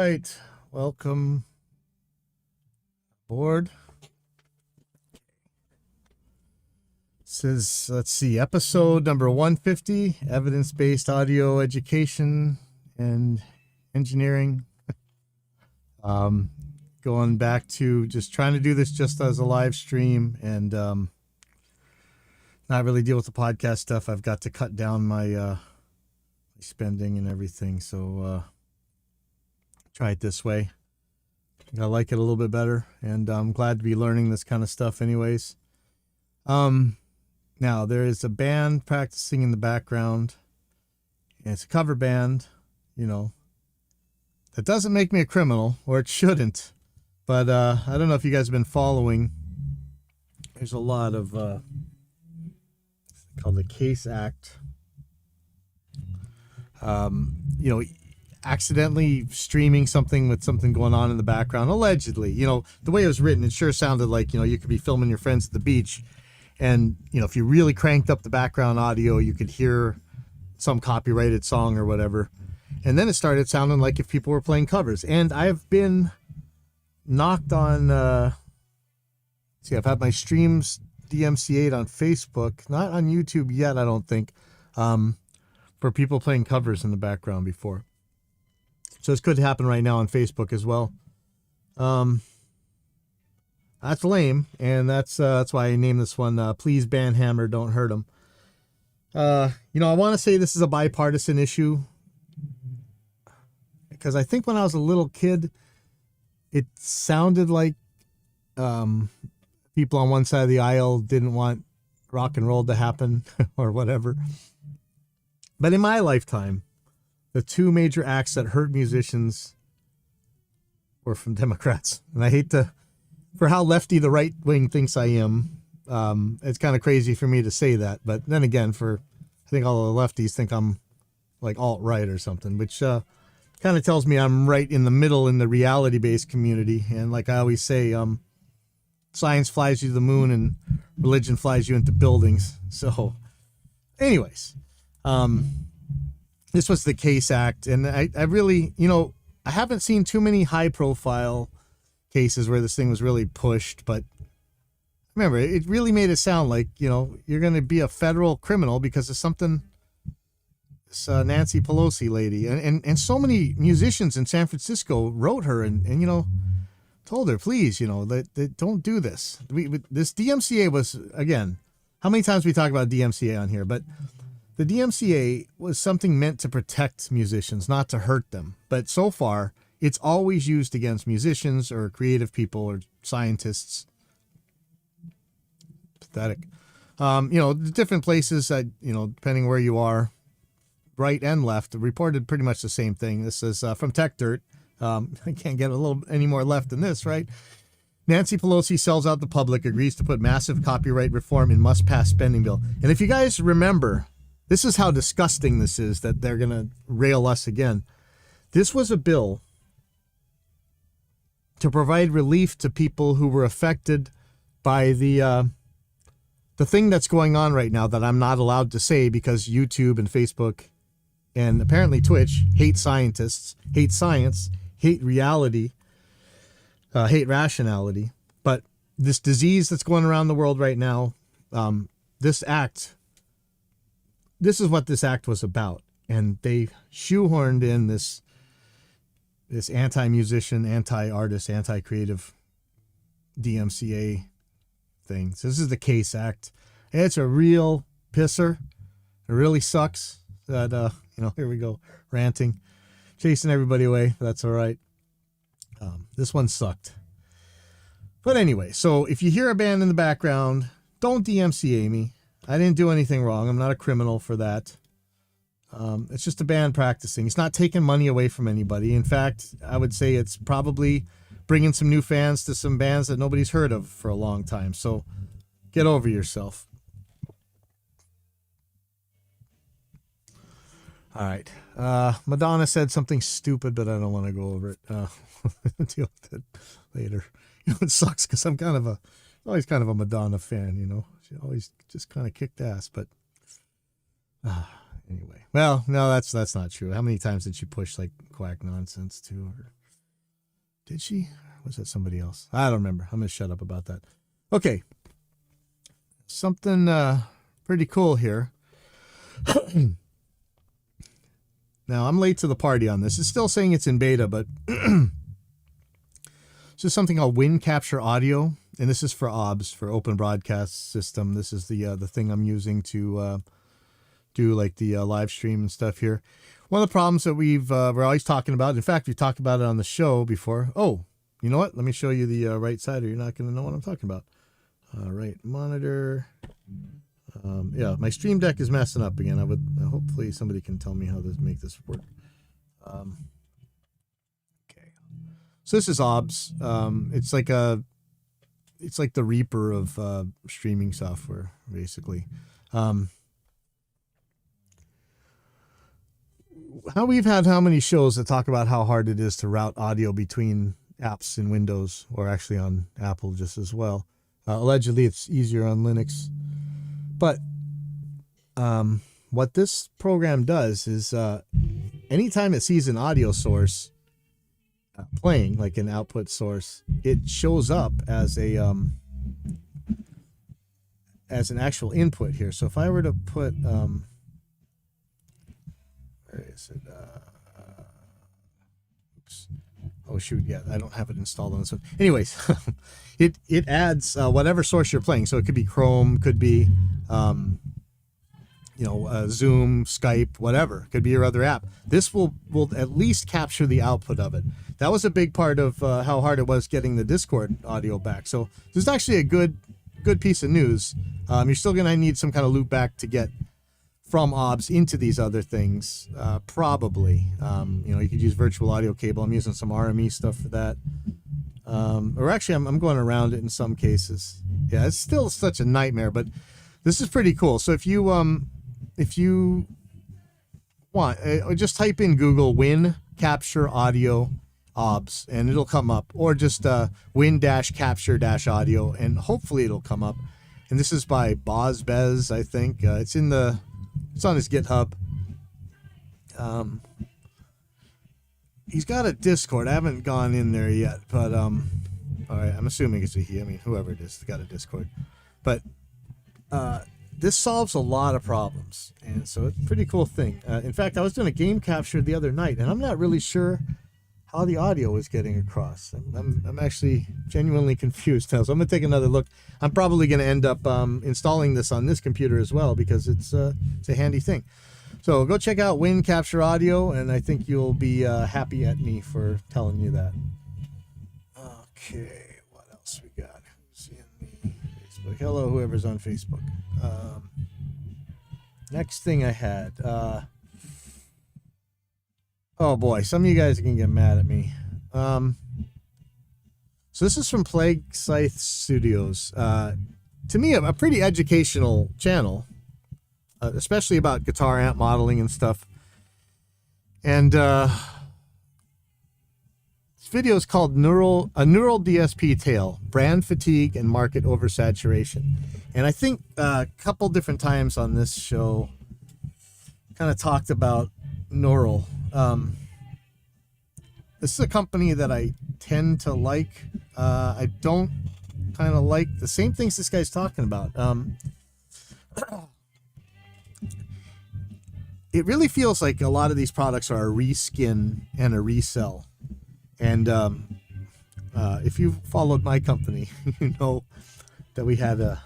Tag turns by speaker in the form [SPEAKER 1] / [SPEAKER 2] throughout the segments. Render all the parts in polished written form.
[SPEAKER 1] right. Welcome aboard. This is, let's see, episode number 150, evidence-based audio education and engineering. Going back to just trying to do this just as a live stream and not really deal with the podcast stuff. I've got to cut down my spending and everything, so try it this way. I like it a little bit better, and I'm glad to be learning this kind of stuff anyways. Now, there is a band practicing in the background, and it's a cover band, you know. That doesn't make me a criminal, or it shouldn't, but I don't know if you guys have been following. There's a lot of, called the Case Act. Accidentally streaming something with something going on in the background, allegedly. The way it was written, it sure sounded like, you could be filming your friends at the beach, and, if you really cranked up the background audio, you could hear some copyrighted song or whatever. And then it started sounding like if people were playing covers. And I've been knocked on, I've had my streams DMCA'd on Facebook, not on YouTube yet, I don't think, for people playing covers in the background before. So this could happen right now on Facebook as well. That's lame, and that's why I named this one, Please Banhammer, Don't Hurt 'Em. I want to say this is a bipartisan issue, because I think when I was a little kid, it sounded like people on one side of the aisle didn't want rock and roll to happen or whatever. But in my lifetime, the two major acts that hurt musicians were from Democrats. And I hate for how lefty the right wing thinks I am, it's kind of crazy for me to say that. But then again, I think all the lefties think I'm like alt-right or something, which kind of tells me I'm right in the middle in the reality-based community. And like I always say, science flies you to the moon and religion flies you into buildings. So anyways, this was the Case Act. And I really, I haven't seen too many high-profile cases where this thing was really pushed. But remember, it really made it sound like, you're going to be a federal criminal because of something this Nancy Pelosi lady. And so many musicians in San Francisco wrote her and told her, please, that don't do this. This DMCA was, again, how many times we talk about DMCA on here, but the DMCA was something meant to protect musicians, not to hurt them. But so far, it's always used against musicians or creative people or scientists. Pathetic. The different places, depending where you are, right and left, reported pretty much the same thing. This is from Tech Dirt. I can't get any more left than this, right? Nancy Pelosi sells out the public, agrees to put massive copyright reform in must-pass spending bill. And if you guys remember, this is how disgusting this is that they're going to rail us again. This was a bill to provide relief to people who were affected by the thing that's going on right now that I'm not allowed to say because YouTube and Facebook and apparently Twitch hate scientists, hate science, hate reality, hate rationality. But this disease that's going around the world right now, this is what this act was about. And they shoehorned in this anti-musician, anti-artist, anti-creative DMCA thing. So this is the Case Act. And it's a real pisser. It really sucks that, here we go, ranting, chasing everybody away. That's all right. This one sucked. But anyway, so if you hear a band in the background, don't DMCA me. I didn't do anything wrong. I'm not a criminal for that. It's just a band practicing. It's not taking money away from anybody. In fact, I would say it's probably bringing some new fans to some bands that nobody's heard of for a long time. So get over yourself. All right. Madonna said something stupid, but I don't want to go over it. Deal with it later. It sucks because I'm always kind of a Madonna fan, She always just kind of kicked ass, but anyway. Well, no, that's not true. How many times did she push like quack nonsense too? Did she? Or was that somebody else? I don't remember. I'm going to shut up about that. Okay. Something pretty cool here. Now, I'm late to the party on this. It's still saying it's in beta, but it's just something called Wind Capture Audio, and this is for OBS, for Open Broadcast System. This is the thing I'm using to do like the live stream and stuff here. One of the problems that we're always talking about, in fact, we've talked about it on the show before. Oh, you know what? Let me show you the right side, or you're not going to know what I'm talking about. Right monitor. Yeah, my Stream Deck is messing up again. Hopefully somebody can tell me how to make this work. Okay, so this is OBS. It's like the Reaper of streaming software, basically. How many shows that talk about how hard it is to route audio between apps in Windows, or actually on Apple just as well. Allegedly, it's easier on Linux. But what this program does is anytime it sees an audio source playing, like an output source, it shows up as an actual input here. So if I were to put where is it? Oops. Oh shoot, yeah, I don't have it installed on this one. Anyways, it adds whatever source you're playing. So it could be Chrome, could be Zoom, Skype, whatever. Could be your other app. This will at least capture the output of it. That was a big part of how hard it was getting the Discord audio back. So this is actually a good piece of news. You're still gonna need some kind of loop back to get from OBS into these other things, probably. You could use virtual audio cable. I'm using some RME stuff for that. Or actually, I'm going around it in some cases. Yeah, it's still such a nightmare, but this is pretty cool. So if you want, just type in Google Win Capture Audio OBS, and it'll come up. Or just Win-Capture-Audio, and hopefully it'll come up. And this is by Bozbez, I think. It's on his GitHub. He's got a Discord. I haven't gone in there yet, but all right, I'm assuming it's a he. I mean, whoever it is, got a Discord. But this solves a lot of problems, and so it's a pretty cool thing. In fact, I was doing a game capture the other night, and I'm not really sure how the audio is getting across. I'm actually genuinely confused now, so I'm gonna take another look. I'm probably gonna end up installing this on this computer as well, because it's a handy thing. So go check out Win Capture Audio, and I think you'll be happy at me for telling you that. Okay, what else we got? Who's in the Facebook? Hello, whoever's on Facebook. Next thing I had. Oh boy, some of you guys can get mad at me. So this is from Plague Scythe Studios. To me, a pretty educational channel, especially about guitar amp modeling and stuff. And this video is called Neural DSP Tale: Brand Fatigue and Market Oversaturation. And I think a couple different times on this show kind of talked about Neural. This is a company that I tend to like. I don't kind of like the same things this guy's talking about. It really feels like a lot of these products are a reskin and a resell. And if you followed my company, you know that we had a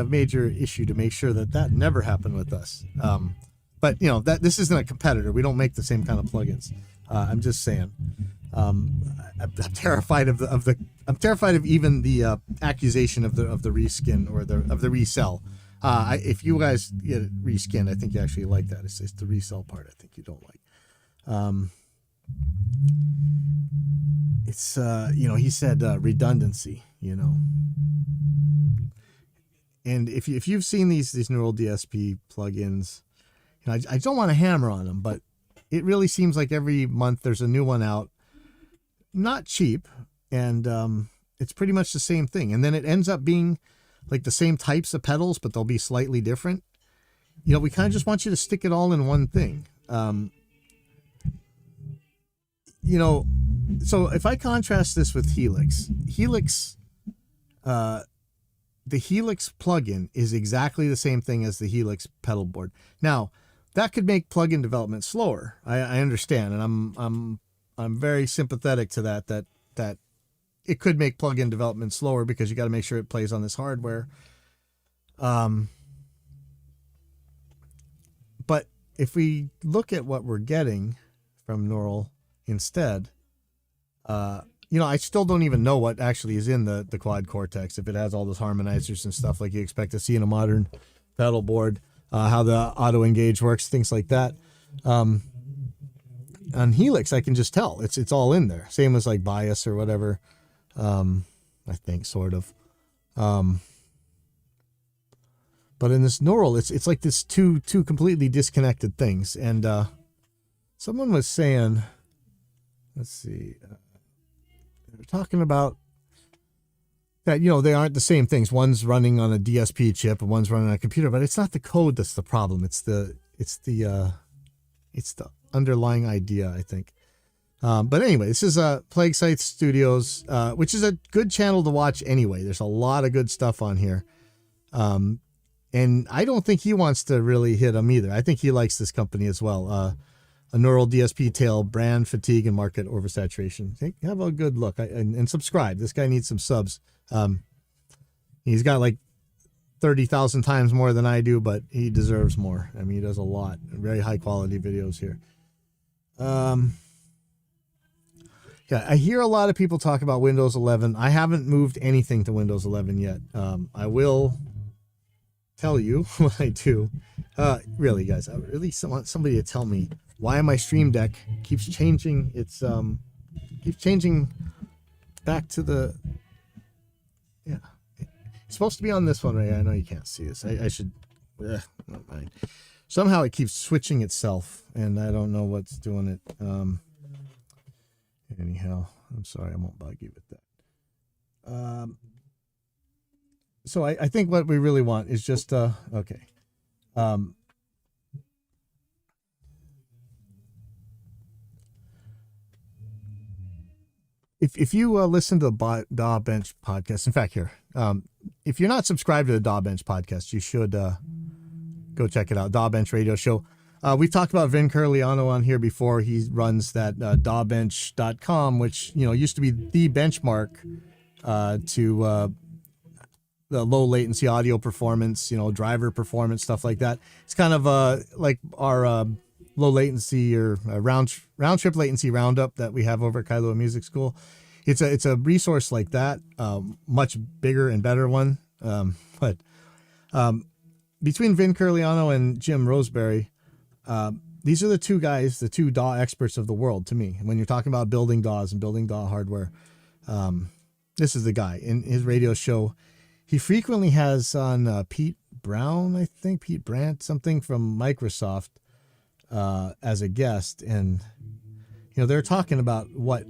[SPEAKER 1] major issue to make sure that never happened with us. But you know that this isn't a competitor. We don't make the same kind of plugins. I'm just saying. I'm terrified of I'm terrified of even the accusation of the reskin or of the resell. If you guys get reskin, I think you actually like that. It's the resell part I think you don't like. It's he said redundancy, and if you've seen these Neural DSP plugins, I don't want to hammer on them, but it really seems like every month there's a new one out, not cheap, and it's pretty much the same thing, and then it ends up being like the same types of pedals, but they'll be slightly different. We kind of just want you to stick it all in one thing. So if I contrast this with Helix, the Helix plugin is exactly the same thing as the Helix pedal board. Now, that could make plugin development slower. I understand, and I'm very sympathetic to that it could make plugin development slower because you got to make sure it plays on this hardware. But if we look at what we're getting from Neural instead, I still don't even know what actually is in the Quad Cortex, if it has all those harmonizers and stuff like you expect to see in a modern pedal board, how the auto engage works, things like that. On Helix, I can just tell it's all in there. Same as like bias or whatever. I think sort of. But in this Neural, it's like this two completely disconnected things. And someone was saying, let's see, they're talking about that, they aren't the same things. One's running on a DSP chip and one's running on a computer, but it's not the code that's the problem. It's the underlying idea, I think. But anyway, this is Plague Site Studios, which is a good channel to watch anyway. There's a lot of good stuff on here. And I don't think he wants to really hit them either. I think he likes this company as well. A Neural DSP tail, brand fatigue, and market oversaturation. Have a good look and subscribe. This guy needs some subs. He's got like 30,000 times more than I do, but he deserves more. I mean, he does a lot. Very high quality videos here. Yeah, I hear a lot of people talk about Windows 11. I haven't moved anything to Windows 11 yet. I will tell you what I do. Really, guys, I really want somebody to tell me why my Stream Deck keeps changing. It's keeps changing back to the, yeah. It's supposed to be on this one, right? I know you can't see this. I should, not mind. Somehow it keeps switching itself, and I don't know what's doing it. Anyhow, I'm sorry, I won't bug you with that. So I think what we really want is just, okay. If you listen to the DAW Bench podcast, in fact, here, if you're not subscribed to the DAW Bench podcast, you should go check it out. DAW Bench Radio Show. We've talked about Vin Curliano on here before. He runs that dawbench.com, which used to be the benchmark to the low latency audio performance, driver performance, stuff like that. It's kind of like our low latency or round trip latency roundup that we have over at Kailua Music School. It's a resource like that, much bigger and better one. But between Vin Curliano and Jim Roseberry, these are the two guys, the two DAW experts of the world to me. When you're talking about building DAWs and building DAW hardware, this is the guy. In his radio show, he frequently has on Pete Brandt, something from Microsoft, as a guest. And, they're talking about what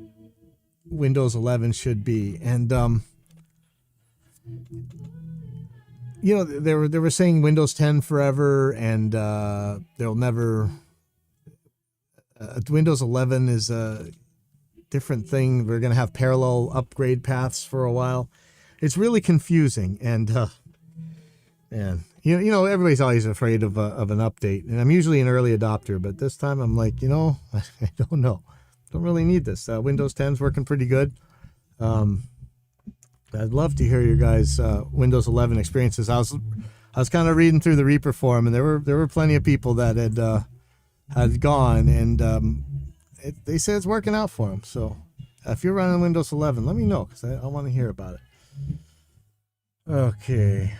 [SPEAKER 1] Windows 11 should be. And, they were saying Windows 10 forever, and they'll never. Windows 11 is a different thing. We're going to have parallel upgrade paths for a while. It's really confusing, and man, everybody's always afraid of an update, and I'm usually an early adopter, but this time I'm like, I don't know, don't really need this. Windows 10's working pretty good. I'd love to hear your guys' Windows 11 experiences. I was kind of reading through the Reaper forum, and there were plenty of people that had gone, and they said it's working out for them. So if you're running Windows 11, let me know, because I want to hear about it. Okay.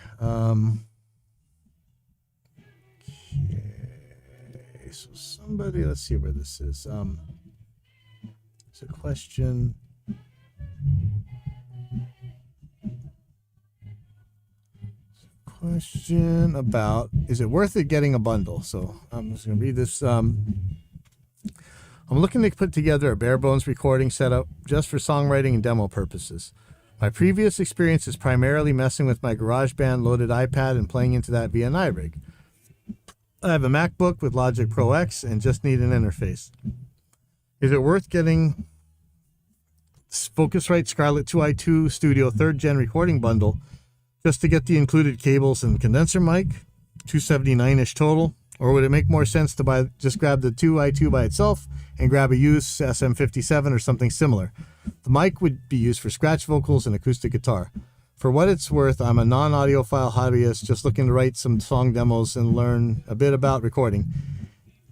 [SPEAKER 1] So somebody, let's see where this is. It's a question. Question about, is it worth it getting a bundle? So I'm just going to read this. I'm looking to put together a bare bones recording setup just for songwriting and demo purposes. My previous experience is primarily messing with my GarageBand loaded iPad and playing into that via an iRig. I have a MacBook with Logic Pro X and just need an interface. Is it worth getting Focusrite Scarlett 2i2 Studio 3rd Gen recording bundle just to get the included cables and condenser mic, $279-ish total? Or would it make more sense to just grab the 2i2 by itself and grab a used SM57 or something similar? The mic would be used for scratch vocals and acoustic guitar. For what it's worth, I'm a non-audiophile hobbyist just looking to write some song demos and learn a bit about recording.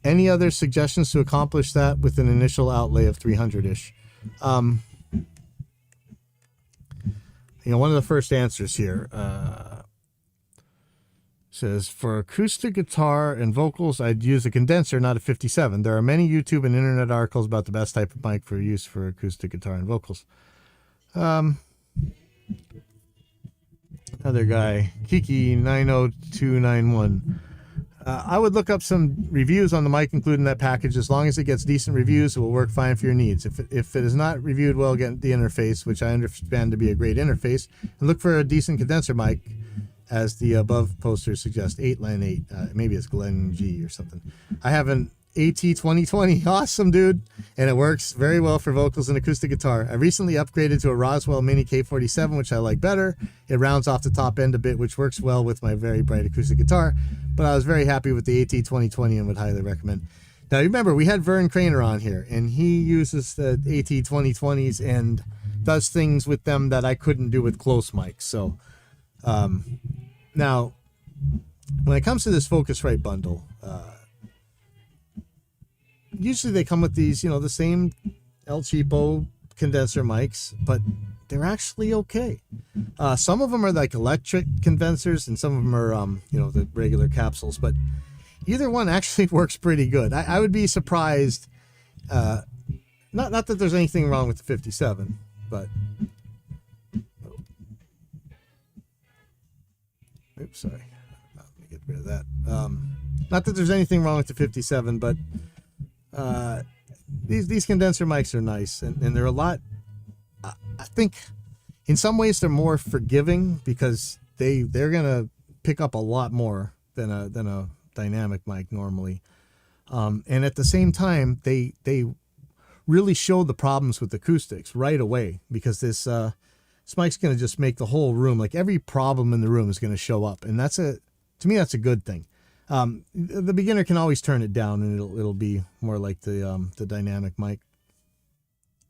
[SPEAKER 1] Any other suggestions to accomplish that with an initial outlay of $300-ish? One of the first answers here says, for acoustic guitar and vocals, I'd use a condenser, not a 57. There are many YouTube and internet articles about the best type of mic for use for acoustic guitar and vocals. Another guy, Kiki90291. I would look up some reviews on the mic included in that package. As long as it gets decent reviews, it will work fine for your needs. If it is not reviewed well, get the interface, which I understand to be a great interface, and look for a decent condenser mic, as the above posters suggest. 8line 8. Maybe it's Glen G or something. I have an AT2020. Awesome, dude. And it works very well for vocals and acoustic guitar. I recently upgraded to a Roswell Mini K47, which I like better. It rounds off the top end a bit, which works well with my very bright acoustic guitar. But I was very happy with the AT2020 and would highly recommend. Now, remember, we had Vern Craner on here, and he uses the AT2020s and does things with them that I couldn't do with close mics. So, now, when it comes to this Focusrite bundle, usually they come with these, the same El Cheapo condenser mics, but they're actually okay. Some of them are like electric condensers, and some of them are, the regular capsules, but either one actually works pretty good. I would be surprised, not that there's anything wrong with the 57, but... Oops, sorry. Let me get rid of that. Not that there's anything wrong with the 57, but these condenser mics are nice, and they're a lot. I think in some ways they're more forgiving because they're gonna pick up a lot more than a dynamic mic normally, and at the same time they really show the problems with acoustics right away, because this mic's going to just make the whole room, like every problem in the room is going to show up. And to me, that's a good thing. The beginner can always turn it down and it'll be more like the dynamic mic.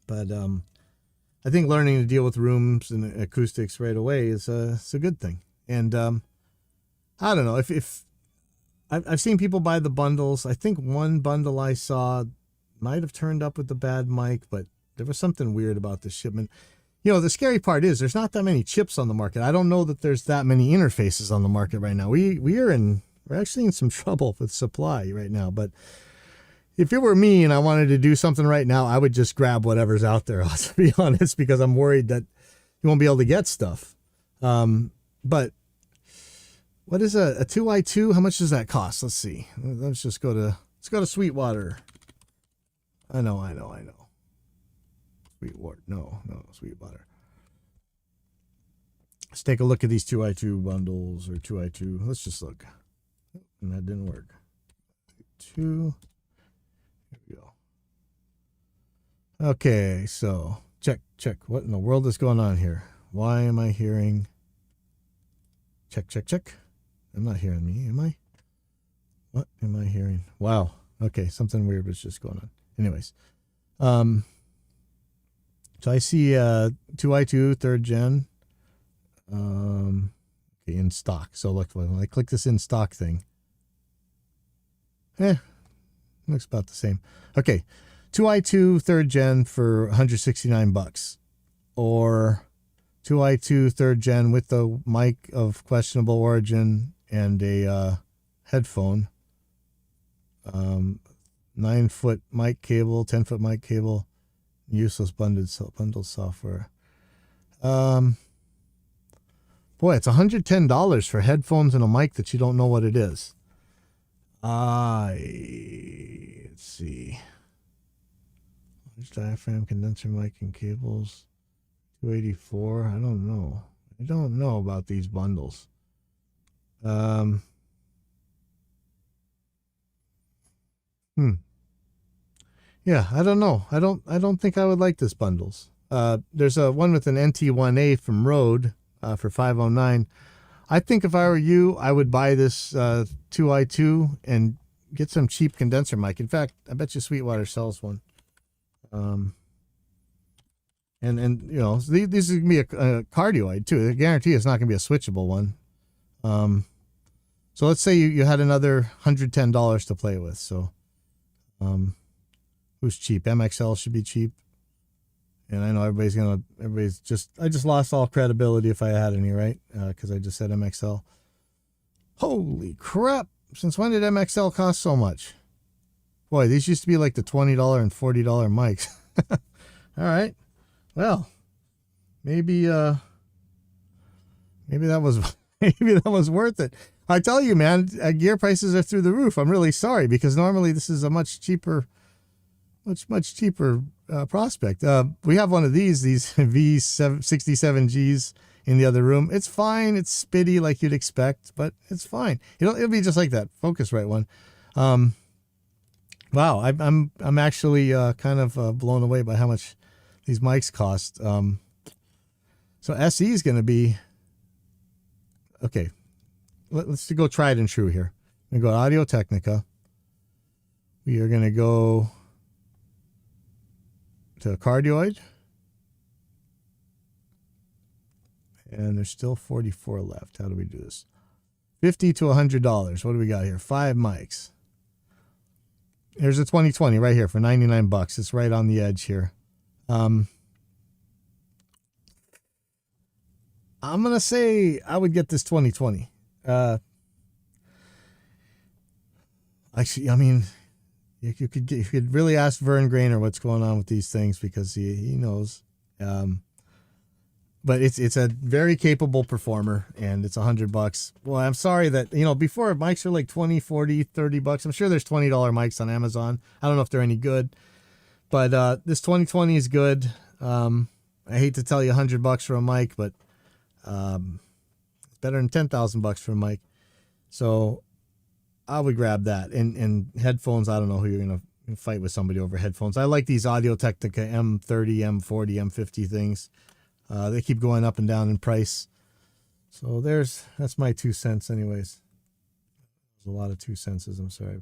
[SPEAKER 1] But I think learning to deal with rooms and acoustics right away is a good thing. And I don't know if I've seen people buy the bundles. I think one bundle I saw might have turned up with the bad mic, but there was something weird about the shipment. The scary part is there's not that many chips on the market. I don't know that there's that many interfaces on the market right now. We're actually in some trouble with supply right now. But if it were me and I wanted to do something right now, I would just grab whatever's out there, to be honest, because I'm worried that you won't be able to get stuff. But what is a 2i2? How much does that cost? Let's see. Let's go to Sweetwater. I know. Sweetwater. No, Sweetwater. Let's take a look at these 2i2 bundles, or 2i2. Let's just look. And that didn't work. 2. Here we go. Okay, so check. What in the world is going on here? Why am I hearing... Check. I'm not hearing me, am I? What am I hearing? Wow. Okay, something weird was just going on. Anyways. So I see 2i2 3rd gen in stock. So look, when I click this in stock thing, looks about the same. Okay, 2i2 3rd gen for $169, or 2i2 3rd gen with the mic of questionable origin and a headphone, 9-foot mic cable, 10-foot mic cable. Useless bundled software. Boy, it's $110 for headphones and a mic that you don't know what it is. Let's see. Large diaphragm, condenser mic, and cables. $284. I don't know. I don't know about these bundles. Yeah, I don't know. I don't think I would like this bundles. There's a one with an NT1A from Rode for $509. I think if I were you, I would buy this 2i2 and get some cheap condenser mic. In fact, I bet you Sweetwater sells one. And you know, these are gonna be a cardioid too. I guarantee it's not gonna be a switchable one. So let's say you had another $110 to play with. So, who's cheap? MXL should be cheap. And I know everybody's just, I just lost all credibility if I had any, right? Because I just said MXL. Holy crap. Since when did MXL cost so much? Boy, these used to be like the $20 and $40 mics. All right. Well, maybe that was, maybe that was worth it. I tell you, man, gear prices are through the roof. I'm really sorry because normally this is a much cheaper prospect. We have one of these V67Gs in the other room. It's fine. It's spitty like you'd expect, but it's fine. It'll be just like that Focusrite one. Wow, I'm actually kind of blown away by how much these mics cost. So SE is going to be okay. Let's go tried and true here. We go Audio Technica. We are going to go to cardioid, and there's still 44 left. How do we do this? $50 to $100. What do we got here? 5 mics. Here's a 2020 right here for 99 bucks. It's right on the edge here. I'm gonna say I would get this 2020. Actually, I mean, you could really ask Vern Grainer what's going on with these things because he knows. But it's a very capable performer and it's $100. Well, I'm sorry that, before mics are like 20, 40, 30 bucks. I'm sure there's $20 mics on Amazon. I don't know if they're any good, but this 2020 is good. I hate to tell you $100 for a mic, but it's better than $10,000 for a mic. So I would grab that. And headphones, I don't know who you're going to fight with somebody over headphones. I like these Audio Technica M30, M40, M50 things. They keep going up and down in price. So that's my 2 cents anyways. There's a lot of 2 cents, I'm sorry.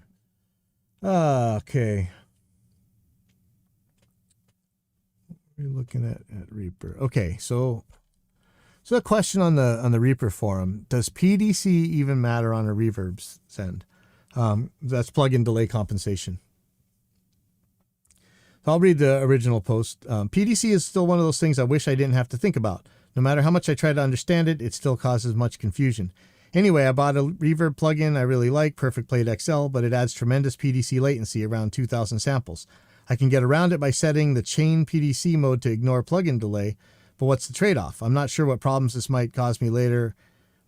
[SPEAKER 1] Okay. We're looking at Reaper. Okay, so a question on the Reaper forum. Does PDC even matter on a reverb send? That's plug-in delay compensation. I'll read the original post. PDC is still one of those things I wish I didn't have to think about. No matter how much I try to understand it, it still causes much confusion. Anyway, I bought a reverb plugin I really like, Perfect Plate XL, but it adds tremendous PDC latency, around 2,000 samples. I can get around it by setting the chain PDC mode to ignore plugin delay, but what's the trade-off? I'm not sure what problems this might cause me later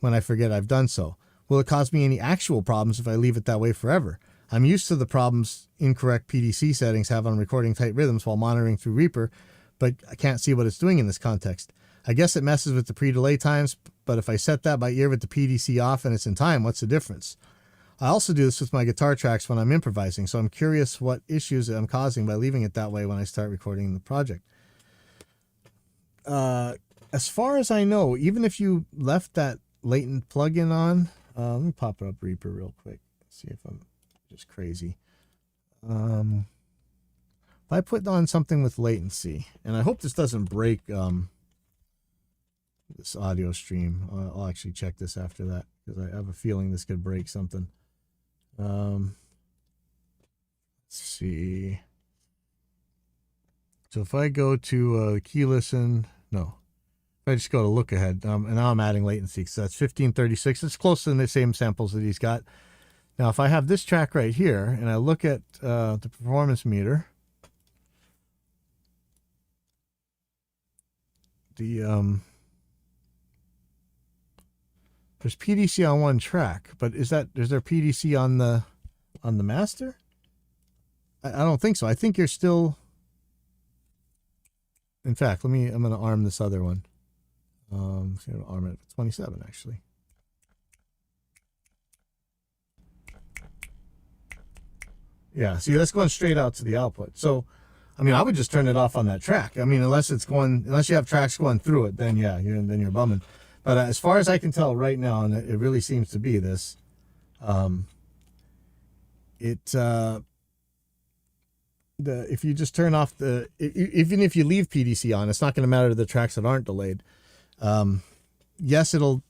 [SPEAKER 1] when I forget I've done so. Will it cause me any actual problems if I leave it that way forever? I'm used to the problems incorrect PDC settings have on recording tight rhythms while monitoring through Reaper, but I can't see what it's doing in this context. I guess it messes with the pre-delay times, but if I set that by ear with the PDC off and it's in time, what's the difference? I also do this with my guitar tracks when I'm improvising, so I'm curious what issues I'm causing by leaving it that way when I start recording the project. As far as I know, even if you left that latent plugin on, let me pop it up Reaper real quick, see if I'm just crazy. If I put on something with latency, and I hope this doesn't break this audio stream. I'll actually check this after that because I have a feeling this could break something. Let's see. So if I go to key listen, no. If I just go to look ahead, and now I'm adding latency, so that's 1536. It's close to the same samples that he's got. Now, if I have this track right here, and I look at the performance meter, there's PDC on one track, but is there PDC on the master? I don't think so. I think you're still. In fact, I'm going to arm this other one. I'm going to arm it at 27 actually. Yeah, see, that's going straight out to the output. So I mean, I would just turn it off on that track. I mean, unless you have tracks going through it, then yeah, you're bumming. But as far as I can tell right now, and it really seems to be this, if you just turn off even if you leave PDC on, it's not going to matter to the tracks that aren't delayed. Yes, it'll.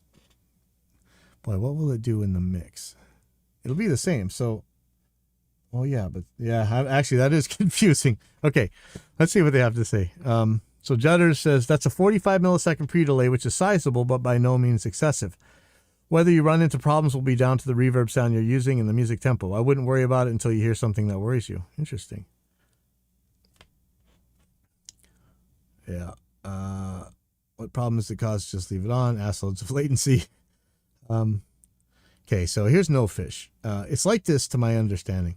[SPEAKER 1] Boy, what will it do in the mix? It'll be the same. So, well, yeah, but yeah, actually, that is confusing. Okay, let's see what they have to say. So Judders says that's a 45 millisecond pre-delay, which is sizable, but by no means excessive. Whether you run into problems will be down to the reverb sound you're using and the music tempo. I wouldn't worry about it until you hear something that worries you. Interesting. Yeah. What problem does it cause? Just leave it on. Ass loads of latency. Okay, so here's No Fish. It's like this to my understanding.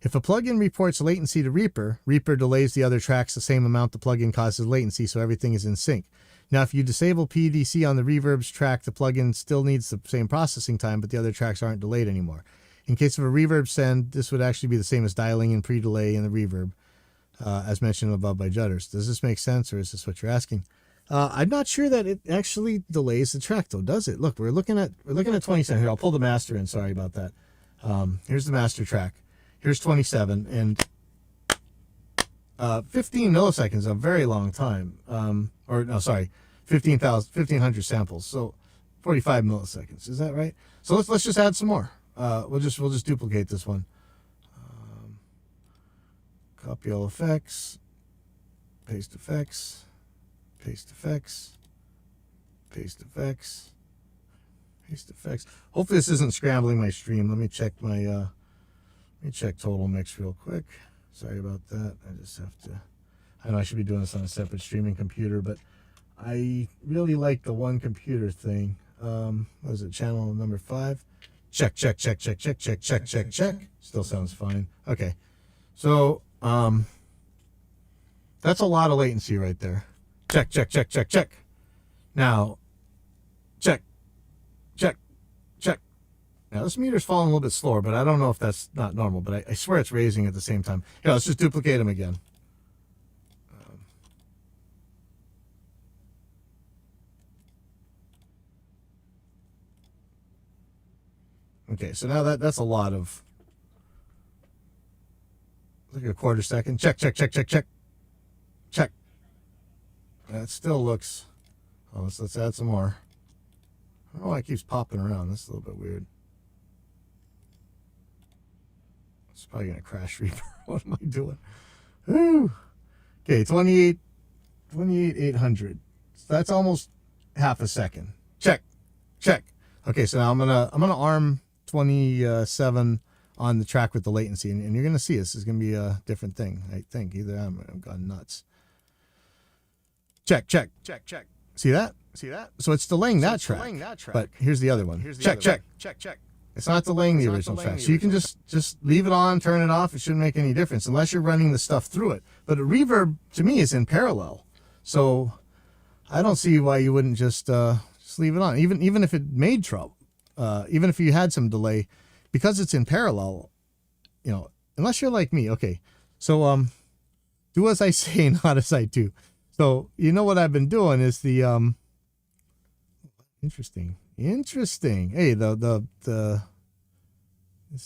[SPEAKER 1] If a plugin reports latency to Reaper, Reaper delays the other tracks the same amount the plugin causes latency, so everything is in sync. Now, if you disable PDC on the reverb's track, the plugin still needs the same processing time, but the other tracks aren't delayed anymore. In case of a reverb send, this would actually be the same as dialing in pre-delay in the reverb, as mentioned above by Judders. Does this make sense, or is this what you're asking? I'm not sure that it actually delays the track, though, does it? Look, we're looking at 27 here. I'll pull the master in. Sorry about that. Here's the master track. Here's 27, and 15 milliseconds is a very long time. 1500 samples. So 45 milliseconds. Is that right? So let's just add some more. We'll just duplicate this one. Copy all effects. Paste effects. Paste effects. Paste effects. Paste effects. Hopefully this isn't scrambling my stream. Let me check my total mix real quick. Sorry about that. I just have to. I know I should be doing this on a separate streaming computer, but I really like the one computer thing. What is it? Channel number 5. Check. Still sounds fine. Okay. So, that's a lot of latency right there. Check. Now, check. Now, this meter's falling a little bit slower, but I don't know if that's not normal, but I swear it's raising at the same time. Yeah, let's just duplicate them again. Okay, so now that's a lot of. Like a quarter second. Check. That still looks. Oh, let's add some more. I don't know why it keeps popping around. That's a little bit weird. It's probably gonna crash Reaper. What am I doing? Whew. Okay, 28,800. So that's almost half a second. Check. Okay, so now I'm gonna arm 27 on the track with the latency, and you're gonna see this is gonna be a different thing. I think either I'm gone nuts. Check. See that? So it's delaying that track. But here's the other one. Check. It's not delaying the original track. So you can just leave it on, turn it off. It shouldn't make any difference unless you're running the stuff through it. But a reverb to me is in parallel. So I don't see why you wouldn't just leave it on. Even if it made trouble, even if you had some delay, because it's in parallel, unless you're like me. Okay. So do as I say, not as I do. So what I've been doing is the interesting. Hey, the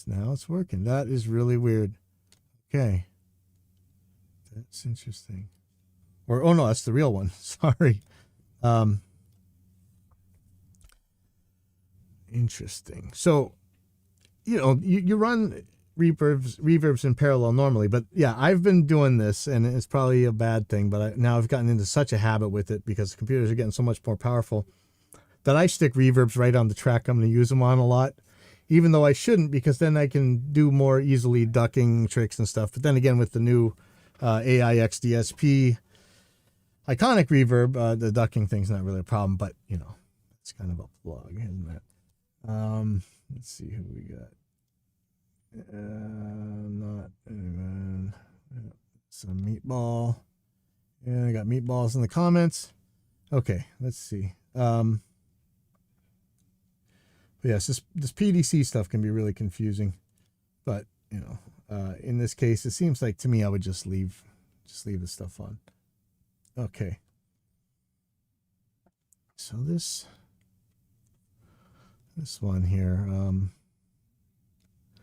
[SPEAKER 1] now it's working. That is really weird. Okay. That's interesting. Or oh no, that's the real one. Sorry. Interesting. So, you run reverbs in parallel normally, but yeah, I've been doing this, and it's probably a bad thing, but now I've gotten into such a habit with it because computers are getting so much more powerful that I stick reverbs right on the track I'm going to use them on a lot, even though I shouldn't, because then I can do more easily ducking tricks and stuff. But then again, with the new AIX DSP iconic reverb, the ducking thing's not really a problem, but it's kind of a plug, isn't it? Let's see who we got. Some meatball. Yeah, I got meatballs in the comments. Okay, let's see. But yes, this PDC stuff can be really confusing. But in this case, it seems like to me I would just leave Just leave this stuff on. Okay. So this one here,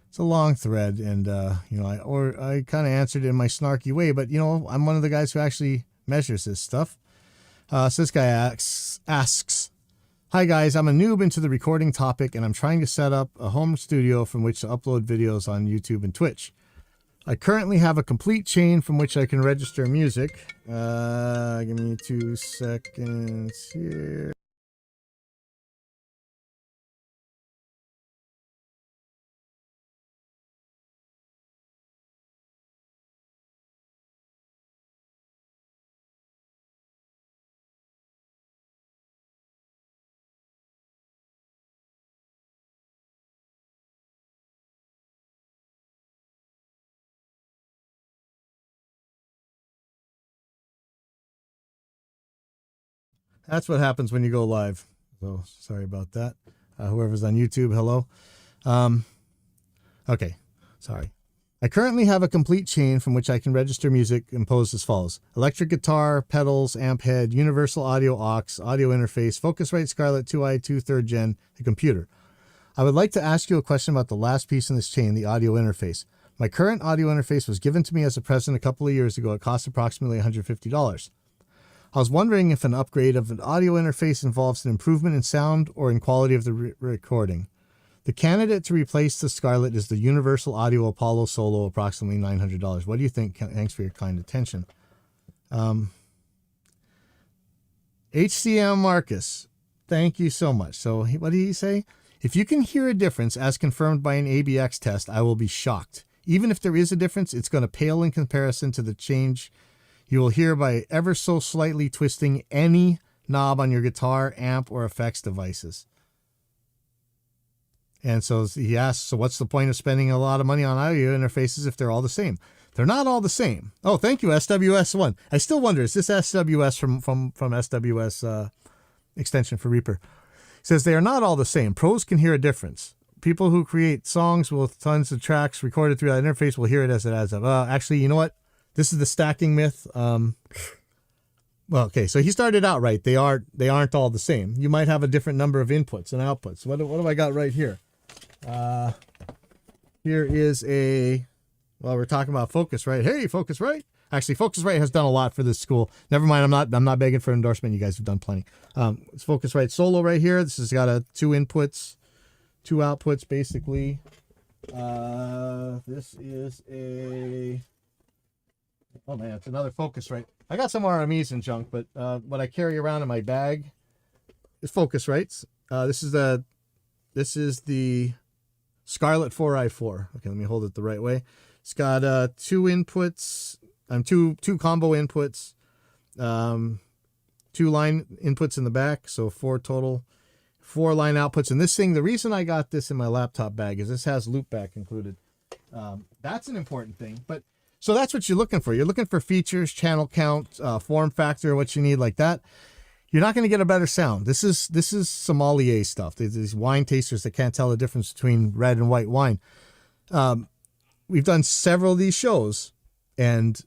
[SPEAKER 1] it's a long thread, and you know, I kind of answered it in my snarky way, but you know, I'm one of the guys who actually measures this stuff. So this guy asks, "Hi guys, I'm a noob into the recording topic, and I'm trying to set up a home studio from which to upload videos on YouTube and Twitch. I currently have a complete chain from which I can register music." Give me 2 seconds here. That's what happens when you go live. So sorry about that. Whoever's on YouTube, hello. Okay, sorry. I currently have a complete chain from which I can register music composed as follows: electric guitar, pedals, amp head, universal audio aux, audio interface, Focusrite Scarlett 2i 2 3rd Gen, the computer. I would like to ask you a question about the last piece in this chain, the audio interface. My current audio interface was given to me as a present a couple of years ago. It cost approximately $150. I was wondering if an upgrade of an audio interface involves an improvement in sound or in quality of the recording. The candidate to replace the Scarlett is the Universal Audio Apollo Solo, approximately $900. What do you think? Thanks for your kind attention. HCM Marcus, thank you so much. So what did he say? If you can hear a difference as confirmed by an ABX test, I will be shocked. Even if there is a difference, it's going to pale in comparison to the change you will hear by ever so slightly twisting any knob on your guitar, amp, or effects devices. And so he asks, so what's the point of spending a lot of money on audio interfaces if they're all the same? They're not all the same. Oh, thank you, SWS1. I still wonder, is this SWS from SWS extension for Reaper? It says they are not all the same. Pros can hear a difference. People who create songs with tons of tracks recorded through that interface will hear it as it adds up. Actually, you know what? This is the stacking myth. Well, okay, so he started out right. They aren't all the same. You might have a different number of inputs and outputs. What have I got right here? Here is a, well, we're talking about Focusrite. Hey, Focusrite. Actually, Focusrite has done a lot for this school. Never mind, I'm not begging for endorsement. You guys have done plenty. It's Focusrite Solo right here. This has got 2 inputs, 2 outputs, basically. This is a, oh man, it's another Focusrite. I got some RMEs and junk, but what I carry around in my bag is Focusrites. This is the Scarlett 4i4. Okay, let me hold it the right way. It's got 2 inputs, two combo inputs, 2 line inputs in the back, so 4 total, 4 line outputs. And this thing, the reason I got this in my laptop bag is this has loopback included. That's an important thing, but so that's what you're looking for. You're looking for features, channel count, form factor, what you need like that. You're not going to get a better sound. This is sommelier stuff. These wine tasters that can't tell the difference between red and white wine. We've done several of these shows, and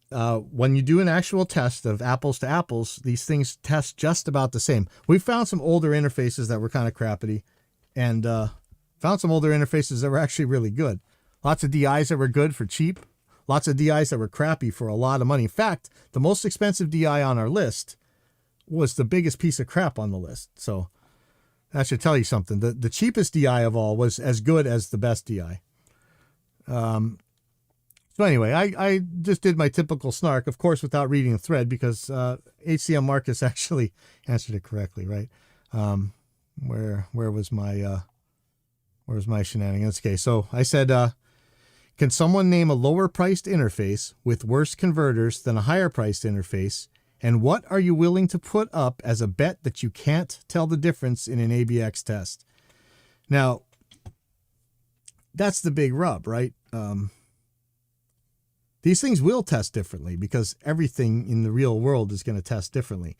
[SPEAKER 1] when you do an actual test of apples to apples, these things test just about the same. We found some older interfaces that were kind of crappity, and found some older interfaces that were actually really good. Lots of DIs that were good for cheap. Lots of DIs that were crappy for a lot of money. In fact, the most expensive DI on our list was the biggest piece of crap on the list. So that should tell you something. The cheapest DI of all was as good as the best DI. So anyway, I just did my typical snark, of course, without reading the thread, because HCM Marcus actually answered it correctly, right? Where was my shenanigans? Okay, so I said, can someone name a lower priced interface with worse converters than a higher priced interface? And what are you willing to put up as a bet that you can't tell the difference in an ABX test? Now, that's the big rub, right? These things will test differently because everything in the real world is going to test differently.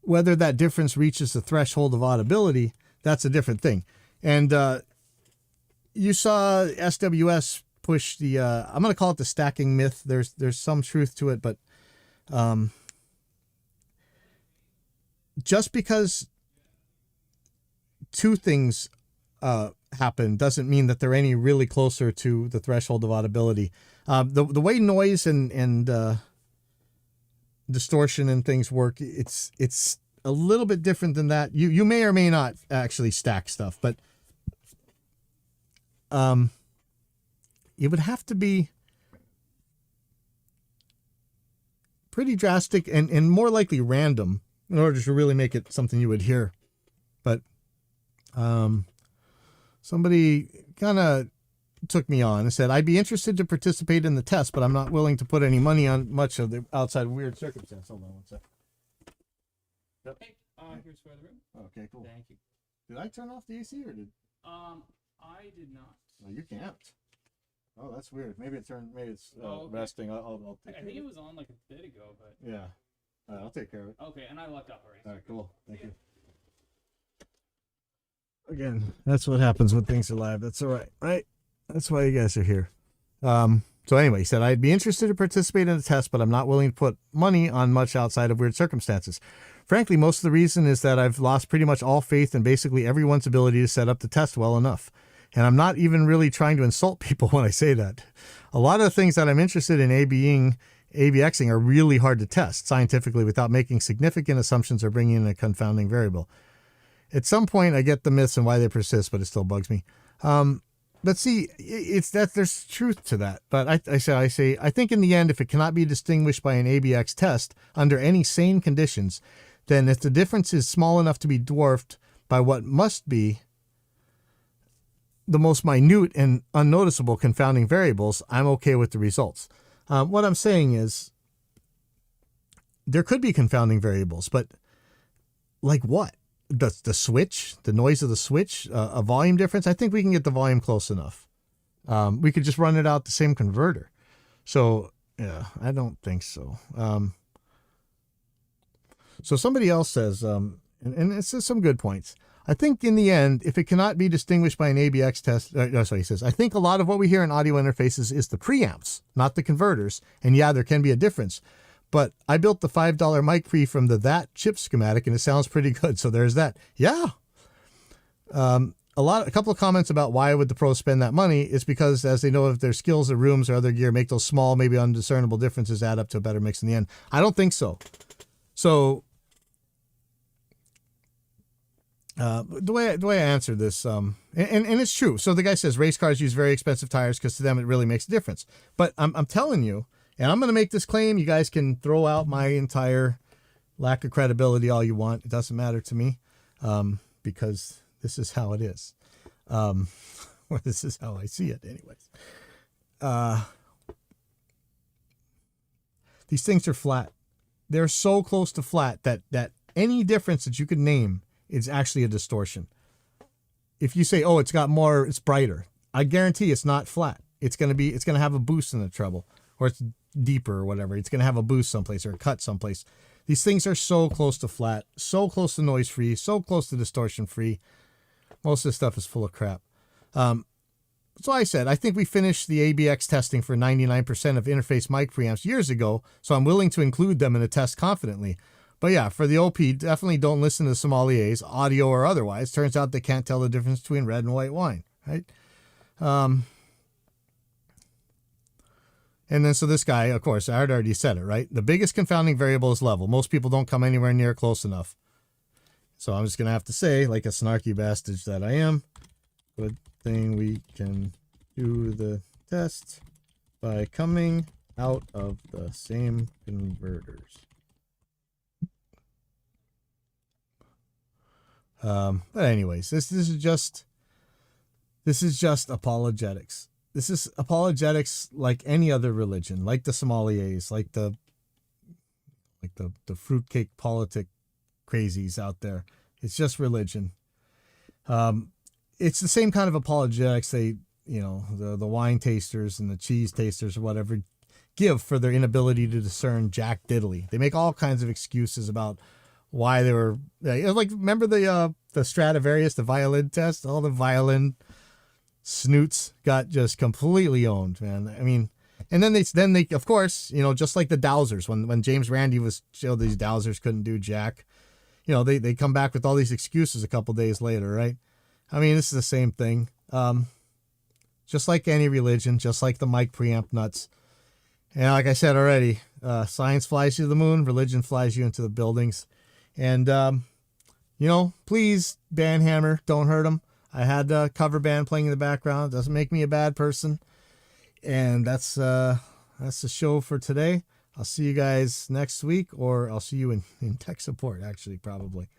[SPEAKER 1] Whether that difference reaches the threshold of audibility, that's a different thing. And you saw SWS push the I'm going to call it the stacking myth. There's some truth to it, but just because two things happen doesn't mean that they're any really closer to the threshold of audibility. The way noise and distortion and things work, it's a little bit different than that. You may or may not actually stack stuff, but it would have to be pretty drastic and more likely random in order to really make it something you would hear. But somebody kind of took me on and said, I'd be interested to participate in the test, but I'm not willing to put any money on much of the outside of weird circumstance. Hold on one sec. Yep.
[SPEAKER 2] Hey, here's for the room.
[SPEAKER 1] Okay, cool.
[SPEAKER 2] Thank you.
[SPEAKER 1] Did I turn off the AC or did?
[SPEAKER 2] I did not.
[SPEAKER 1] No, you can't. Oh, that's weird. Maybe it turned. Maybe it's
[SPEAKER 2] okay.
[SPEAKER 1] resting. I'll take
[SPEAKER 2] I think it was on like a bit ago, but
[SPEAKER 1] yeah. I'll take care of it.
[SPEAKER 2] Okay, and I looked up already.
[SPEAKER 1] All right, cool. Thank you. Again, that's what happens when things are live. That's all right, right? That's why you guys are here. So anyway, he said, I'd be interested to participate in the test, but I'm not willing to put money on much outside of weird circumstances. Frankly, most of the reason is that I've lost pretty much all faith in basically everyone's ability to set up the test well enough. And I'm not even really trying to insult people when I say that. A lot of the things that I'm interested in ABXing are really hard to test scientifically without making significant assumptions or bringing in a confounding variable. At some point, I get the myths and why they persist, but it still bugs me. But see, it's that there's truth to that. But I say, I think in the end, if it cannot be distinguished by an ABX test under any sane conditions, then if the difference is small enough to be dwarfed by what must be the most minute and unnoticeable confounding variables, I'm okay with the results. What I'm saying is there could be confounding variables, but like what? The switch, the noise of the switch, a volume difference. I think we can get the volume close enough. We could just run it out the same converter. So yeah, I don't think so. So somebody else says, and it says some good points. I think in the end, if it cannot be distinguished by an ABX test, he says, I think a lot of what we hear in audio interfaces is the preamps, not the converters. And yeah, there can be a difference. But I built the $5 mic pre from that chip schematic, and it sounds pretty good. So there's that. Yeah. A couple of comments about why would the pros spend that money is because as they know if their skills or rooms or other gear make those small, maybe undiscernible differences add up to a better mix in the end. I don't think so. So the way I answer this, and it's true. So the guy says race cars use very expensive tires because to them it really makes a difference. But I'm telling you, and I'm going to make this claim. You guys can throw out my entire lack of credibility all you want. It doesn't matter to me because this is how it is. Or this is how I see it anyways. These things are flat. They're so close to flat that any difference that you could name is actually a distortion. If you say, oh, it's brighter, I guarantee it's not flat. It's going to have a boost in the treble, or it's deeper or whatever. It's going to have a boost someplace or a cut someplace. These things are so close to flat, so close to noise free, so close to distortion free. Most of this stuff is full of crap. So I said, I think we finished the ABX testing for 99% of interface mic preamps years ago, so I'm willing to include them in a test confidently. But yeah, for the OP, definitely don't listen to sommeliers, audio or otherwise. Turns out they can't tell the difference between red and white wine, right? And then so this guy, of course, I had already said it, right? The biggest confounding variable is level. Most people don't come anywhere near close enough. So I'm just going to have to say, like a snarky bastard that I am, good thing we can do the test by coming out of the same converters. But anyways, this is just apologetics. This is apologetics like any other religion, like the sommeliers, like the fruitcake politic crazies out there. It's just religion. It's the same kind of apologetics the wine tasters and the cheese tasters or whatever give for their inability to discern jack diddly. They make all kinds of excuses about why they were like, remember the Stradivarius, the violin test, all the violin snoots got just completely owned, man. I mean, and then they of course, you know, just like the Dowsers, when James Randi was showed these Dowsers couldn't do jack, you know, they come back with all these excuses a couple days later, right? I mean, this is the same thing. Just like any religion, just like the mic preamp nuts. And like I said already, science flies you to the moon, religion flies you into the buildings. And, you know, please, Banhammer, don't hurt them. I had a cover band playing in the background. It doesn't make me a bad person. And that's the show for today. I'll see you guys next week, or I'll see you in tech support, actually, probably.